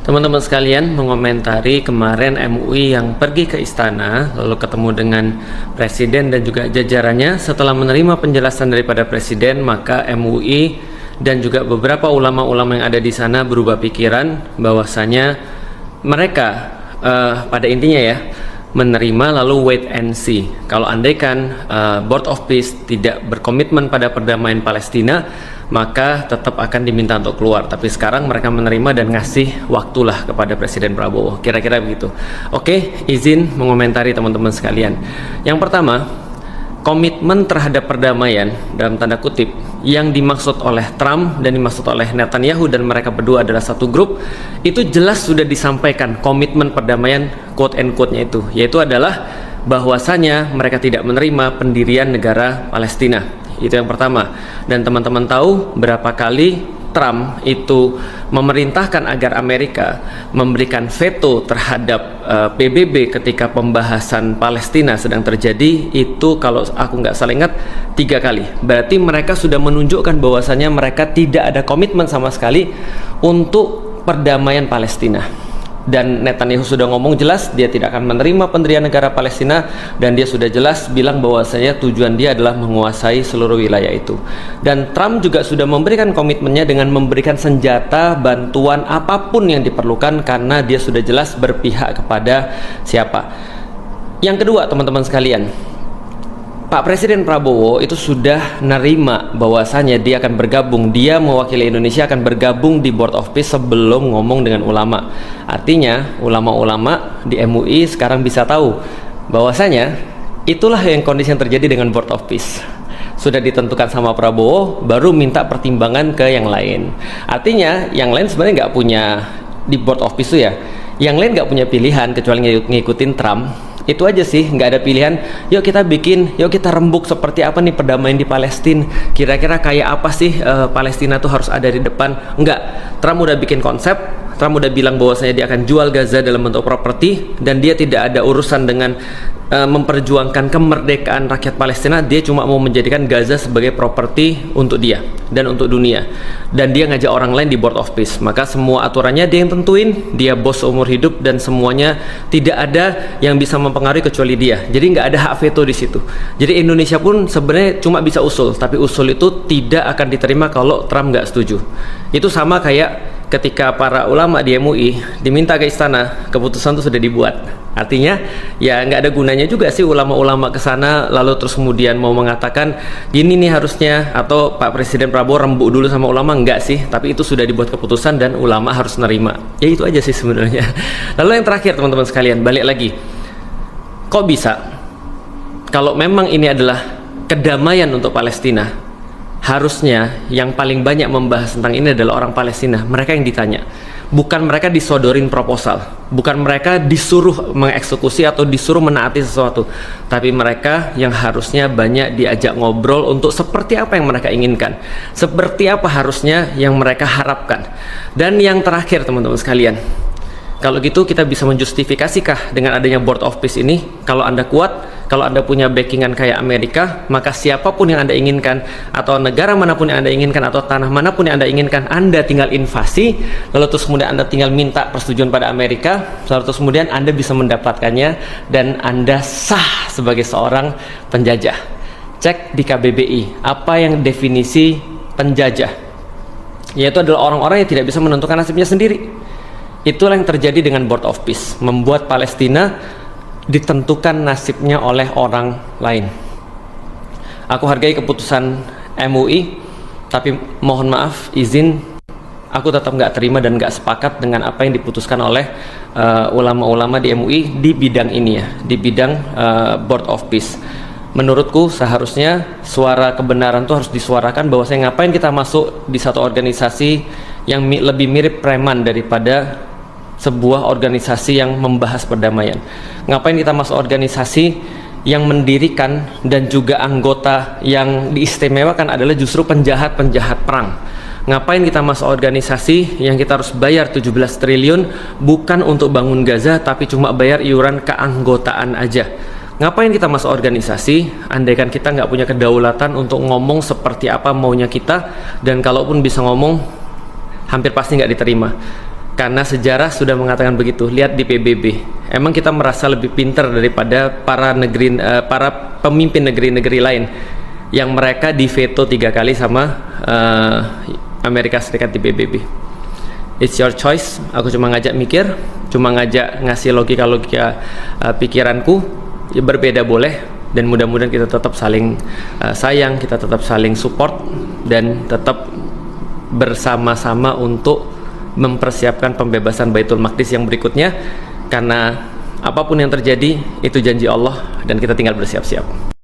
Teman-teman sekalian, mengomentari kemarin MUI yang pergi ke istana lalu ketemu dengan presiden dan juga jajarannya. Setelah menerima penjelasan daripada presiden, maka MUI dan juga beberapa ulama-ulama yang ada di sana berubah pikiran bahwasanya mereka pada intinya ya menerima lalu wait and see. Kalau andaikan Board of Peace tidak berkomitmen pada perdamaian Palestina, maka tetap akan diminta untuk keluar. Tapi sekarang mereka menerima dan ngasih waktulah kepada Presiden Prabowo. Kira-kira begitu. Oke, izin mengomentari teman-teman sekalian. Yang pertama, komitmen terhadap perdamaian dalam tanda kutip yang dimaksud oleh Trump dan dimaksud oleh Netanyahu dan mereka berdua adalah satu grup, itu jelas sudah disampaikan komitmen perdamaian quote and quote-nya itu, yaitu adalah bahwasanya mereka tidak menerima pendirian negara Palestina. Itu yang pertama. Dan teman-teman tahu berapa kali Trump itu memerintahkan agar Amerika memberikan veto terhadap PBB ketika pembahasan Palestina sedang terjadi. Itu kalau aku nggak salah ingat 3 kali. Berarti mereka sudah menunjukkan bahwasanya mereka tidak ada komitmen sama sekali untuk perdamaian Palestina. Dan Netanyahu sudah ngomong jelas dia tidak akan menerima pendirian negara Palestina, dan dia sudah jelas bilang bahwasanya tujuan dia adalah menguasai seluruh wilayah itu. Dan Trump juga sudah memberikan komitmennya dengan memberikan senjata, bantuan apapun yang diperlukan, karena dia sudah jelas berpihak kepada siapa. Yang kedua, teman-teman sekalian, Pak Presiden Prabowo itu sudah nerima bahwasanya dia akan bergabung, dia mewakili Indonesia akan bergabung di Board of Peace sebelum ngomong dengan ulama. Artinya ulama-ulama di MUI sekarang bisa tahu bahwasanya itulah yang kondisi yang terjadi dengan Board of Peace. Sudah ditentukan sama Prabowo, baru minta pertimbangan ke yang lain. Artinya yang lain sebenarnya nggak punya di Board of Peace itu ya, yang lain nggak punya pilihan kecuali ngikutin Trump. Itu aja sih, nggak ada pilihan. Yuk kita bikin, yuk kita rembuk seperti apa nih perdamaian di Palestina. Kira-kira kayak apa sih Palestina tuh harus ada di depan. Enggak, Trump udah bikin konsep. Trump udah bilang bahwasanya dia akan jual Gaza dalam bentuk properti, dan dia tidak ada urusan dengan memperjuangkan kemerdekaan rakyat Palestina. Dia cuma mau menjadikan Gaza sebagai properti untuk dia dan untuk dunia, dan dia ngajak orang lain di Board of Peace. Maka semua aturannya dia yang tentuin, dia bos seumur hidup, dan semuanya tidak ada yang bisa mempengaruhi kecuali dia. Jadi nggak ada hak veto di situ. Jadi Indonesia pun sebenarnya cuma bisa usul, tapi usul itu tidak akan diterima kalau Trump nggak setuju. Itu sama kayak ketika para ulama di MUI diminta ke istana, keputusan itu sudah dibuat. Artinya ya nggak ada gunanya juga sih ulama-ulama ke sana lalu terus kemudian mau mengatakan gini nih harusnya, atau Pak Presiden Prabowo rembuk dulu sama ulama. Enggak sih, tapi itu sudah dibuat keputusan dan ulama harus nerima. Ya itu aja sih sebenarnya. Lalu yang terakhir teman-teman sekalian, balik lagi, kok bisa kalau memang ini adalah kedamaian untuk Palestina, harusnya yang paling banyak membahas tentang ini adalah orang Palestina. Mereka yang ditanya, bukan mereka disodorin proposal, bukan mereka disuruh mengeksekusi atau disuruh menaati sesuatu, tapi mereka yang harusnya banyak diajak ngobrol untuk seperti apa yang mereka inginkan, seperti apa harusnya yang mereka harapkan. Dan yang terakhir teman-teman sekalian, kalau gitu kita bisa menjustifikasikan dengan adanya Board of Peace ini. Kalau Anda kuat, kalau Anda punya backingan kayak Amerika, maka siapapun yang Anda inginkan, atau negara manapun yang Anda inginkan, atau tanah manapun yang Anda inginkan, Anda tinggal invasi, lalu terus kemudian Anda tinggal minta persetujuan pada Amerika, lalu terus kemudian Anda bisa mendapatkannya, dan Anda sah sebagai seorang penjajah. Cek di KBBI, apa yang definisi penjajah? Yaitu adalah orang-orang yang tidak bisa menentukan nasibnya sendiri. Itulah yang terjadi dengan Board of Peace, membuat Palestina ditentukan nasibnya oleh orang lain. Aku hargai keputusan MUI, tapi mohon maaf, izin, aku tetap nggak terima dan nggak sepakat dengan apa yang diputuskan oleh ulama-ulama di MUI di bidang ini ya, di bidang Board of Peace. Menurutku seharusnya suara kebenaran itu harus disuarakan, bahwa saya ngapain kita masuk di satu organisasi yang lebih mirip preman daripada sebuah organisasi yang membahas perdamaian. Ngapain kita masuk organisasi yang mendirikan dan juga anggota yang diistimewakan adalah justru penjahat-penjahat perang? Ngapain kita masuk organisasi yang kita harus bayar 17 triliun bukan untuk bangun Gaza, tapi cuma bayar iuran keanggotaan aja? Ngapain kita masuk organisasi andaikan kita nggak punya kedaulatan untuk ngomong seperti apa maunya kita, dan kalaupun bisa ngomong hampir pasti nggak diterima. Karena sejarah sudah mengatakan begitu. Lihat di PBB. Emang kita merasa lebih pintar daripada para pemimpin negeri-negeri lain yang mereka diveto 3 kali sama Amerika Serikat di PBB. It's your choice. Aku cuma ngajak mikir, cuma ngajak ngasih logika-logika pikiranku. Ya, berbeda boleh, dan mudah-mudahan kita tetap saling sayang, kita tetap saling support, dan tetap bersama-sama untuk mempersiapkan pembebasan Baitul Maqdis yang berikutnya, karena apapun yang terjadi itu janji Allah dan kita tinggal bersiap-siap.